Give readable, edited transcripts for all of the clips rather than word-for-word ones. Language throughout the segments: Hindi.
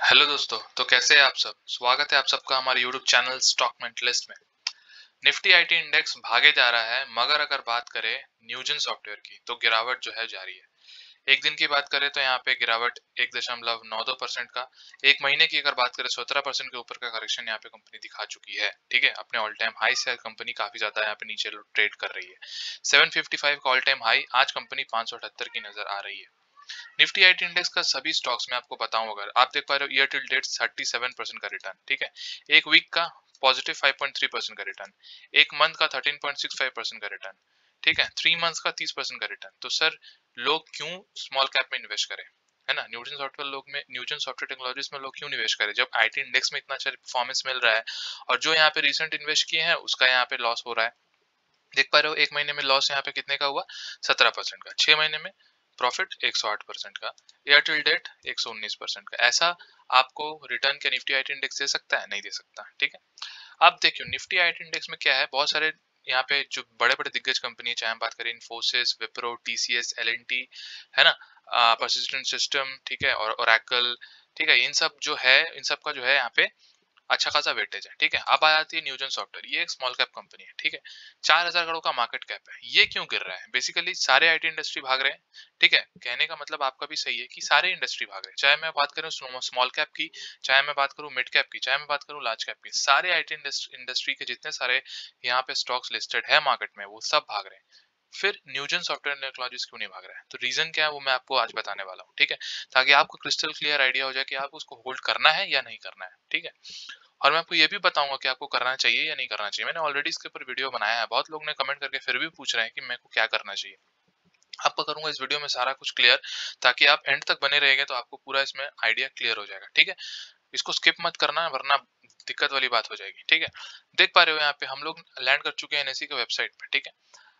हेलो दोस्तों। तो कैसे हैं आप सब। स्वागत है आप सबका हमारे यूट्यूब चैनल स्टॉक मेंटलिस्ट में। निफ्टी आईटी इंडेक्स भागे जा रहा है, मगर अगर बात करें न्यूजन सॉफ्टवेयर की तो गिरावट जो है जारी है। एक दिन की बात करें तो यहाँ पे गिरावट 1.92% का। एक महीने की अगर बात करें 17% के ऊपर का करेक्शन यहाँ पे कंपनी दिखा चुकी है। ठीक है, अपने ऑल टाइम हाई से कंपनी काफी ज्यादा यहाँ पे नीचे ट्रेड कर रही है। 755 का ऑल टाइम हाई, आज कंपनी 578 की नजर आ रही है। निफ्टी आईटी इंडेक्स का सभी स्टॉक्स में आपको बताऊं, अगर आप देख पा रहे हो ईयर टिल डेट 37% का रिटर्न। ठीक है, एक वीक का पॉजिटिव 5.3% का रिटर्न, एक मंथ का 13.65% का रिटर्न। ठीक है, 3 मंथ्स का 30% का रिटर्न। तो सर, लोग क्यों स्मॉल कैप में इन्वेस्ट करें, है ना। न्यूजन सॉफ्टवेयर टेक्नोलॉजीज में लोग क्यों निवेश करें जब आईटी इंडेक्स में इतना अच्छा परफॉर्मेंस मिल रहा है। और जो यहाँ पे रिसेंट इन्वेस्ट किए हैं उसका यहाँ पे लॉस हो रहा है। देख पा रहे हो, एक महीने में लॉस यहाँ पे कितने का हुआ, 17% का। 6 महीने में प्रॉफिट 108% का। एयरटेल डेट 119% का। ऐसा आपको रिटर्न के निफ्टी आईटी इंडेक्स दे सकता है? नहीं दे सकता। ठीक है, अब देखियो निफ्टी आईटी इंडेक्स में क्या है, बहुत सारे यहाँ पे जो बड़े बड़े दिग्गज कंपनी है, चाहे हम बात करें इन्फोसिस, विप्रो, टीसीएस, एलएनटी, है ना, परसिस्टेंट सिस्टम, ठीक है, और ओरेकल। ठीक है, इन सब जो है, इन सब का जो है यहाँ पे अच्छा खासा वेटेज है। ठीक है, अब आ जाती है न्यूजन सॉफ्टवेयर। ये एक स्मॉल कैप कंपनी है। ठीक है, 4,000 करोड़ का मार्केट कैप है। ये क्यों गिर रहा है? बेसिकली सारे आईटी इंडस्ट्री भाग रहे हैं। ठीक है, कहने का मतलब आपका भी सही है कि सारे इंडस्ट्री भाग रहे हैं। चाहे मैं बात करूं स्मॉल कैप की, चाहे मैं बात करूं मिड कैप की, चाहे मैं बात करूं लार्ज कैप की, सारे आईटी इंडस्ट्री के जितने सारे यहाँ पे स्टॉक्स लिस्टेड है मार्केट में, वो सब भाग रहे हैं। फिर न्यूजन सॉफ्टवेयर टेक्नोलॉजीज क्यों नहीं भाग रहा है? तो रीजन क्या है वो मैं आपको आज बताने वाला हूँ। ठीक है, ताकि आपको क्रिस्टल क्लियर आइडिया हो जाए कि आपको उसको होल्ड करना है या नहीं करना है। ठीक है, और मैं आपको ये भी बताऊंगा कि आपको करना चाहिए या नहीं करना चाहिए। मैंने ऑलरेडी इसके ऊपर वीडियो बनाया है, बहुत लोग ने कमेंट करके फिर भी पूछ रहे हैं कि मेरे को क्या करना चाहिए। आपको करूंगा इस वीडियो में सारा कुछ क्लियर, ताकि आप एंड तक बने रहेंगे तो आपको पूरा इसमें आइडिया क्लियर हो जाएगा। ठीक है, इसको स्किप मत करना वरना दिक्कत वाली बात हो जाएगी। ठीक है, देख पा रहे हो यहाँ पे हम लोग लैंड कर चुके हैं एनएससी के वेबसाइट पे। ठीक है,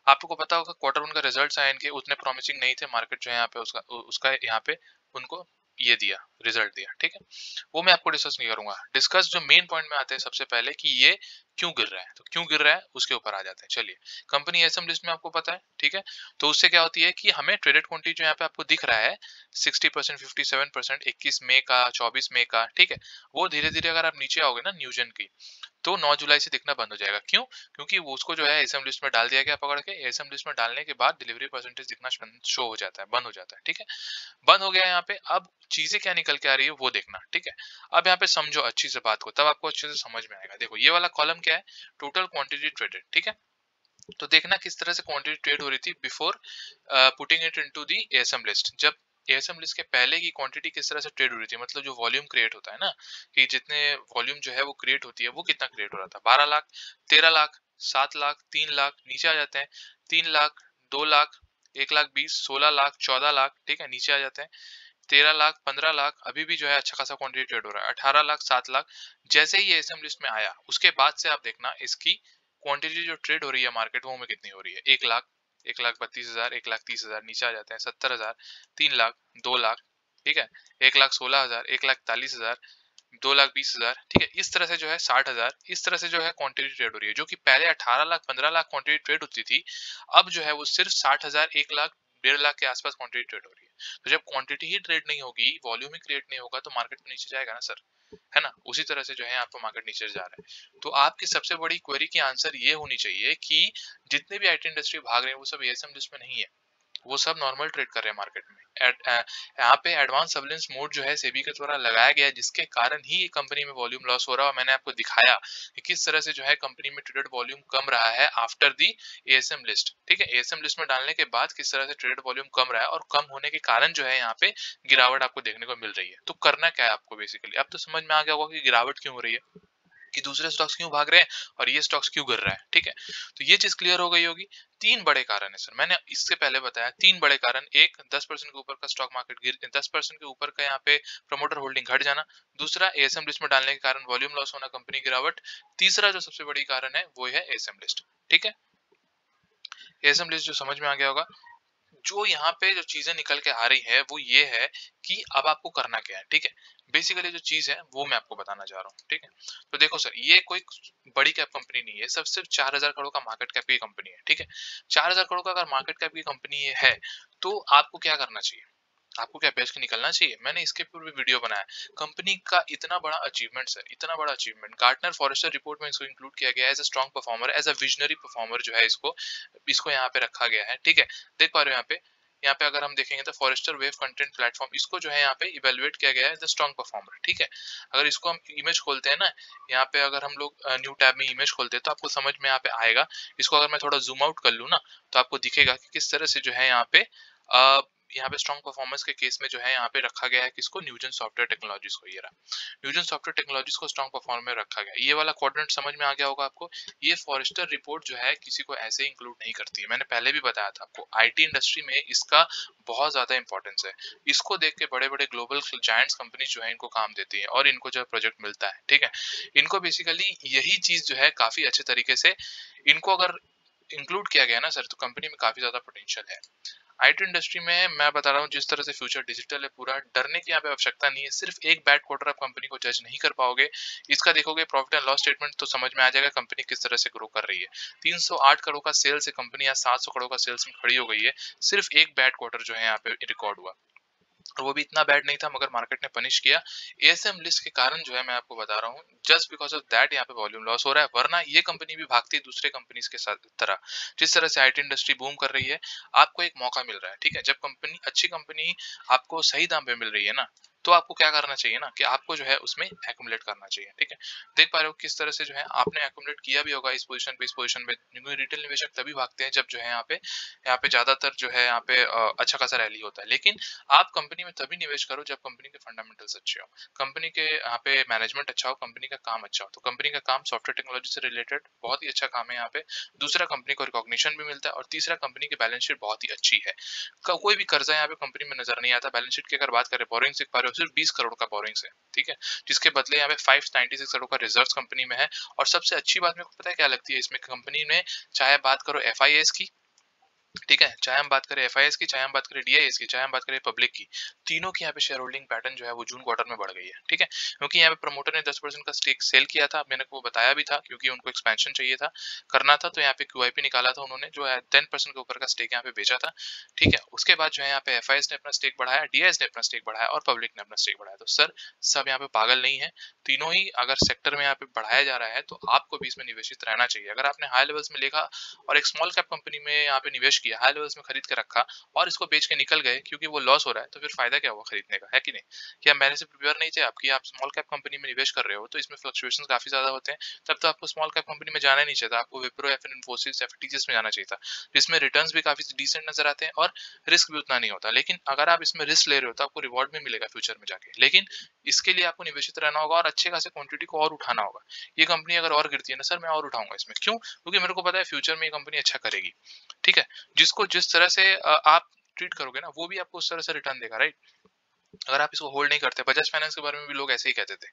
आपको पता होगा क्वार्टर वन का रिजल्ट्स आए इनके, उतने प्रॉमिसिंग नहीं थे। मार्केट जो है यहाँ पे उसका उसका यहाँ पे उनको ये दिया, रिजल्ट दिया। ठीक है, वो मैं आपको डिस्कस नहीं करूंगा। डिस्कस जो मेन पॉइंट में आते हैं सबसे पहले कि ये क्यों गिर रहा है। तो क्यों गिर रहा है उसके ऊपर आ जाते हैं। चलिए, कंपनी एसएम लिस्ट में आपको पता है। ठीक है, तो उससे क्या होती है कि हमें ट्रेडेड क्वांटिटी जो यहाँ पे आपको दिख रहा है 60%, 57%, 21 मई का, 24 मई का। ठीक है, वो धीरे धीरे अगर आप नीचे आओगे ना न्यूजन की, तो 9 जुलाई से दिखना बंद हो जाएगा। क्यों? क्योंकि वो उसको जो है एसएम लिस्ट में डाल दिया गया पकड़ के। एसएम लिस्ट में डालने के बाद डिलीवरी परसेंटेज दिखना शो हो जाता है, बंद हो जाता है। ठीक है, बंद हो गया यहाँ पे। अब चीजें क्या निकल के आ रही है वो देखना। ठीक है, अब यहाँ पे समझो अच्छी से बात को, तब आपको अच्छे से समझ में आएगा। देखो ये वाला कॉलम क्या है, टोटल क्वांटिटी ट्रेडेड। ठीक है, तो देखना किस तरह से क्वांटिटी ट्रेड हो रही थी before putting it into the ASM list. जब एएसएम लिस्ट के पहले की क्वांटिटी किस तरह से ट्रेड हो रही थी, मतलब जो वॉल्यूम क्रिएट होता है ना, कि जितने वॉल्यूम जो है वो क्रिएट होती है, वो कितना क्रिएट हो रहा था। 12 लाख, 13 लाख, 7 लाख, 3 लाख, नीचे आ जाते हैं 3 लाख, 2 लाख, 1 लाख 20, 16 लाख, 14 लाख। ठीक है, नीचे आ जाते हैं 13 लाख, 15 लाख। अभी भी जो है अच्छा खासा क्वांटिटी ट्रेड हो रहा है 18 लाख, 7 लाख। जैसे ही एएसएम लिस्ट में आया उसके बाद से आप देखना इसकी क्वांटिटी जो ट्रेड हो रही है मार्केट में, वो में कितनी हो रही है। 1 लाख, 1,32,000, 1,30,000, नीचे आ जाते हैं 70,000, 3 लाख, 2 लाख। ठीक है, 1,16,000, 1,41,000, 2,20,000। ठीक है, इस तरह से जो है 60,000, इस तरह से जो है क्वांटिटी ट्रेड हो रही है। जो कि पहले 18 लाख, 15 लाख क्वांटिटी ट्रेड होती थी, अब जो है वो सिर्फ 60,000, 1 लाख, 1.5 लाख के आसपास क्वांटिटी ट्रेड हो रही है। तो जब क्वांटिटी ही ट्रेड नहीं होगी, वॉल्यूम ही क्रिएट नहीं होगा, तो मार्केट तो नीचे जाएगा ना सर, है ना। उसी तरह से जो है आपका मार्केट नीचे जा रहा है। तो आपकी सबसे बड़ी क्वेरी की आंसर ये होनी चाहिए कि जितने भी आईटी इंडस्ट्री भाग रहे हैं वो सब एएसएम लिस्ट में नहीं है, वो सब नॉर्मल ट्रेड कर रहे हैं मार्केट में। यहाँ पे एडवांस सर्विलेंस मोड जो है सेबी के द्वारा लगाया गया है, जिसके कारण ही कंपनी में वॉल्यूम लॉस हो रहा है। और मैंने आपको दिखाया कि किस तरह से जो है कंपनी में ट्रेडेड वॉल्यूम कम रहा है आफ्टर दी एएसएम लिस्ट। ठीक है, एएसएम लिस्ट में डालने के बाद किस तरह से ट्रेडेड वॉल्यूम कम रहा है, और कम होने के कारण जो है यहाँ पे गिरावट आपको देखने को मिल रही है। तो करना क्या है आपको, बेसिकली अब तो समझ में आ गया होगा कि गिरावट क्यों हो रही है, कि दूसरे स्टॉक्स क्यों भाग रहे हैं और ये स्टॉक्स क्यों गिर रहा है। ठीक है, तो ये चीज क्लियर हो गई होगी। तीन बड़े कारण है सर, मैंने इससे पहले बताया तीन बड़े कारण। एक, 10% के ऊपर का स्टॉक मार्केट गिर, 10% के ऊपर का यहाँ पे प्रमोटर होल्डिंग घट जाना। दूसरा, एएसएम लिस्ट में डालने के कारण वॉल्यूम लॉस होना, कंपनी गिरावट। तीसरा जो सबसे बड़ी कारण है वो है एएसएम लिस्ट। ठीक है, एएसएम लिस्ट जो समझ में आ गया होगा। जो यहाँ पे जो चीजें निकल के आ रही है वो ये है कि अब आपको करना क्या है। ठीक है, बेसिकली जो चीज है वो मैं आपको बताना चाह रहा हूँ। ठीक है, तो देखो सर, ये कोई बड़ी कैप कंपनी नहीं है, सब सिर्फ 4,000 करोड़ का मार्केट कैप की कंपनी है। ठीक है, 4,000 करोड़ का अगर मार्केट कैप की कंपनी है तो आपको क्या करना चाहिए। आपको क्या बेच के निकलना चाहिए? मैंने इसके ऊपर भी वीडियो बनाया है। कंपनी का इतना बड़ा अचीवमेंट सर, इतना बड़ा अचीवमेंट गार्टनर फॉरेस्टर रिपोर्ट में इसको इंक्लूड किया गया है as a strong performer, as a visionary performer जो है इसको इसको यहाँ पे रखा गया है। ठीक है, देख पा रहे हो यहाँ पे अगर हम देखेंगे तो फॉरेस्टर वेव कंटेंट प्लेटफॉर्म इसको जो है यहाँ पे इवेलुएट किया गया है द स्ट्रॉन्ग परफॉर्मर। ठीक है, अगर इसको हम इमेज खोलते हैं ना, यहाँ पे अगर हम लोग न्यू टैब में इमेज खोलते हैं तो आपको समझ में यहाँ पे आएगा। इसको अगर मैं थोड़ा जूम आउट कर लूँ ना, तो आपको दिखेगा कि किस तरह से जो है यहाँ पे स्ट्रॉन्ग परफॉर्मेंस के केस में जो है यहाँ पे रखा गया है किसको, न्यूजन सॉफ्टवेयर टेक्नोलॉजीज को। ये रहा, न्यूजन सॉफ्टवेयर टेक्नोलॉजीज को स्ट्रॉन्ग परफॉर्म में रखा गया। ये वाला क्वाड्रेंट समझ में आ गया होगा आपको। ये फॉरेस्टर रिपोर्ट जो है किसी को ऐसे इंक्लूड नहीं करती है, मैंने पहले भी बताया था आपको। आईटी इंडस्ट्री में इसका बहुत ज्यादा इंपॉर्टेंस है। इसको देख के बड़े बड़े ग्लोबल जायंट्स कंपनी जो है इनको काम देती है और इनको जो प्रोजेक्ट मिलता है। ठीक है, इनको बेसिकली यही चीज जो है काफी अच्छे तरीके से इनको अगर इंक्लूड किया गया ना सर, तो कंपनी में काफी ज्यादा पोटेंशियल है। आईटी इंडस्ट्री में मैं बता रहा हूँ जिस तरह से फ्यूचर डिजिटल है, पूरा डरने की यहाँ पे आवश्यकता नहीं है। सिर्फ एक बैड क्वार्टर आप कंपनी को जज नहीं कर पाओगे, इसका देखोगे प्रॉफिट एंड लॉस स्टेटमेंट तो समझ में आ जाएगा कंपनी किस तरह से ग्रो कर रही है। 308 करोड़ का सेल्स है कंपनी, या 700 करोड़ का सेल्स में खड़ी हो गई है, सिर्फ एक बैड क्वार्टर जो है यहाँ पे रिकॉर्ड हुआ, और वो भी इतना बैड नहीं था मगर मार्केट ने पनिश किया। एएसएम लिस्ट के कारण जो है मैं आपको बता रहा हूँ, जस्ट बिकॉज ऑफ दैट यहाँ पे वॉल्यूम लॉस हो रहा है, वरना ये कंपनी भी भागती दूसरे कंपनीज के साथ तरह। जिस तरह से आईटी इंडस्ट्री बूम कर रही है, आपको एक मौका मिल रहा है। ठीक है, जब कंपनी अच्छी कंपनी आपको सही दाम पे मिल रही है ना, तो आपको क्या करना चाहिए ना, कि आपको जो है उसमें एक्यूमुलेट करना चाहिए। ठीक है, देख पा रहे हो किस तरह से जो है आपने एक्यूमुलेट किया भी होगा इस पोजीशन पे। क्योंकि रिटेल निवेशक तभी भागते हैं जब जो है यहाँ पे ज्यादातर जो है यहाँ पे अच्छा खासा रैली होता है। लेकिन आप कंपनी में तभी निवेश करो जब कंपनी के फंडामेंटल्स अच्छे हो, कंपनी के यहाँ पे मैनेजमेंट अच्छा हो, कंपनी का काम अच्छा हो। तो कंपनी का काम सॉफ्टवेयर टेक्नोलॉजी से रिलेटेड बहुत ही अच्छा काम है यहाँ पे। दूसरा, कंपनी को रिकॉग्निशन भी मिलता है, और तीसरा, कंपनी की बैलेंस शीट बहुत ही अच्छी है। कोई भी कर्जा यहाँ पे कंपनी में नजर नहीं आता। बैलेंस शीट की अगर बात करें, बोरिंग देख पा रहे हो सिर्फ 20 करोड़ का बोरिंग्स है। ठीक है, जिसके बदले यहाँ पे 596 करोड़ का रिजर्व कंपनी में है। और सबसे अच्छी बात मेरे को पता है क्या लगती है इसमें, कंपनी में चाहे बात करो एफआईएस की, ठीक है, चाहे हम बात करें एफआईएस की, चाहे हम बात करें डीआईएस की, चाहे हम बात करें पब्लिक की, तीनों की यहाँ पे शेयर होल्डिंग पैटर्न जो है वो जून क्वार्टर में बढ़ गई है। ठीक है, क्योंकि यहाँ पे प्रमोटर ने 10% का स्टेक सेल किया था, मैंने को बताया भी था, क्योंकि उनको एक्सपेंशन चाहिए था, करना था, तो यहाँ पे क्यूआईपी निकाला था उन्होंने, जो है 10% के ऊपर का स्टेक यहाँ पे बेचा था। ठीक है, उसके बाद जो है यहाँ पे एफआईएस ने अपना स्टेक बढ़ाया, डीआईएस ने अपना स्टेक बढ़ाया, और पब्लिक ने अपना स्टेक बढ़ाया। तो सर, सब यहाँ पे पागल नहीं है, तीनों ही अगर सेक्टर में यहाँ पे बढ़ाया जा रहा है तो आपको भी इसमें निवेशित रहना चाहिए। अगर आपने हाई लेवल्स में देखा और एक स्मॉल कैप कंपनी में यहाँ पे निवेश किया, हाई लेवल्स में खरीद के रखा, और इसको बेच के निकल गए क्योंकि वो लॉस हो रहा है, तो फिर फायदा क्या हुआ खरीदने का, है कि नहीं? क्या मैंने से प्रिपेयर नहीं थे आपकी, आप स्मॉल कैप कंपनी में निवेश कर रहे हो तो इसमें फ्लक्चुएशन काफी ज्यादा होते हैं, तब तो आपको स्मॉल कैप कंपनी में जाना नहीं चाहिए था, आपको विप्रो या फिर इन्फोसिस या फिर टीसीएस में जाना चाहिए था, जिसमें रिटर्न्स भी काफी डिसेंट नजर आते हैं और रिस्क भी उतना नहीं होता। लेकिन अगर आप इसमें रिस्क ले रहे हो तो आपको रिवॉर्ड भी मिलेगा फ्यूचर में जाके, लेकिन इसके लिए आपको निवेशित रहना होगा और अच्छे खासे क्वांटिटी को और उठाना होगा। ये कंपनी अगर और गिरती है ना सर, मैं और उठाऊंगा इसमें। क्यों? क्योंकि मेरे को पता है फ्यूचर में ये कंपनी अच्छा करेगी। ठीक है, जिसको जिस तरह से आप ट्रीट करोगे ना, वो भी आपको उस तरह से रिटर्न देगा, राइट? अगर आप इसको होल्ड नहीं करते, बजाज फाइनेंस के बारे में भी लोग ऐसे ही कहते थे,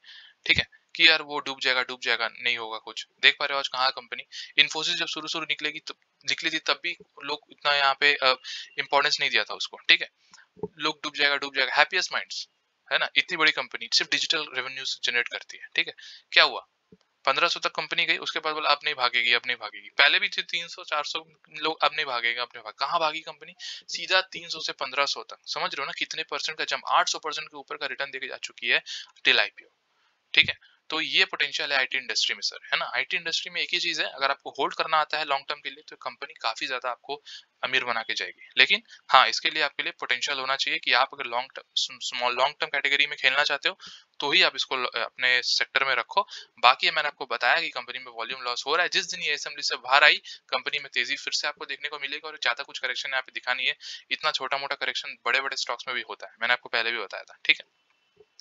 ठीक है, कि यार वो डूब जाएगा, नहीं होगा कुछ। देख पा रहे हो आज कहाँ कंपनी। इन्फोसिस जब शुरू शुरू निकली थी तब भी लोग इतना यहाँ पे इंपॉर्टेंस नहीं दिया था उसको। ठीक है, लोग डूब जाएगा, हैप्पीएस्ट माइंड्स, है ना, इतनी बड़ी कंपनी सिर्फ डिजिटल रेवेन्यूज जनरेट करती है। ठीक है, क्या हुआ, 1500 तक कंपनी गई, उसके बाद बोला अब नहीं भागेगी, अब नहीं भागेगी। पहले भी थे 300 400 लोग, अब नहीं भागेगा, अब नहीं भाग, कहाँ भागी कंपनी? सीधा 300 से 1500 तक। समझ रहे हो ना कितने परसेंट का जंप, 800% के ऊपर का रिटर्न देके जा चुकी है टिल आईपीओ। ठीक है, तो ये पोटेंशियल है आईटी इंडस्ट्री में सर, है ना। आईटी इंडस्ट्री में एक ही चीज है, अगर आपको होल्ड करना आता है लॉन्ग टर्म के लिए तो कंपनी काफी ज्यादा आपको अमीर बना के जाएगी। लेकिन हाँ, इसके लिए आपके लिए पोटेंशियल होना चाहिए कि आप अगर लॉन्ग टर्म कैटेगरी में खेलना चाहते हो तो ही आप इसको अपने सेक्टर में रखो। बाकी मैंने आपको बताया कि कंपनी में वॉल्यूम लॉस हो रहा है, जिस दिन ये असेंबली से बाहर आई कंपनी में तेजी फिर से आपको देखने को मिलेगी, और ज्यादा कुछ करेक्शन यहाँ पे दिखा नहीं है। इतना छोटा मोटा करेक्शन बड़े बड़े स्टॉक्स में भी होता है, मैंने आपको पहले भी बताया था। ठीक है,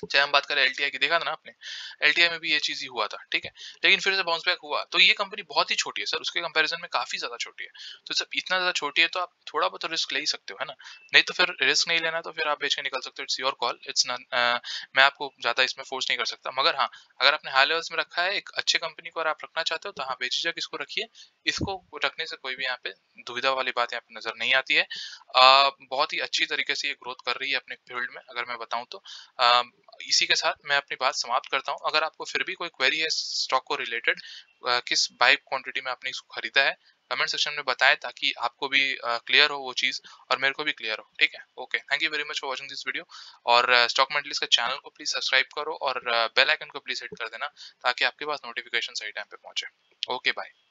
चाहे हम बात करें एलटीआई की, देखा था ना आपने, एलटीआई में भी ये चीज ही हुआ था। ठीक है, लेकिन फिर से बाउंस बैक हुआ। तो ये कंपनी बहुत ही छोटी है सर, उसके कंपैरिजन में काफी ज्यादा छोटी है। तो जब इतना ज्यादा छोटी है तो आप थोड़ा बहुत रिस्क ले ही सकते हो, है ना। नहीं तो फिर रिस्क नहीं लेना तो फिर आप बेच के निकल सकते हो, it's your call, it's not, मैं आपको ज्यादा इसमें फोर्स नहीं कर सकता। मगर हाँ, अगर आपने हाई लेवल्स में रखा है एक अच्छे कंपनी को और आप रखना चाहते हो तो हाँ, बेझिझक इसको रखिए। इसको रखने से कोई भी यहाँ पे दुविधा वाली बात यहाँ पे नजर नहीं आती है। बहुत ही अच्छी तरीके से ये ग्रोथ कर रही है अपने फील्ड में, अगर मैं बताऊं तो। इसी के साथ मैं अपनी बात समाप्त करता हूं। अगर आपको फिर भी कोई क्वेरी है स्टॉक को रिलेटेड, किस बाई क्वांटिटी में आपने इसको खरीदा है, कमेंट सेक्शन में बताएं ताकि आपको भी क्लियर हो वो चीज़ और मेरे को भी क्लियर हो। ठीक है, okay, thank you very much for watching this video. और स्टॉक मेंटलिस्ट का चैनल को प्लीज सब्सक्राइब करो और बेल आइकन को प्लीज हिट कर देना ताकि आपके पास नोटिफिकेशन सही टाइम पे पहुंचे। Okay, bye.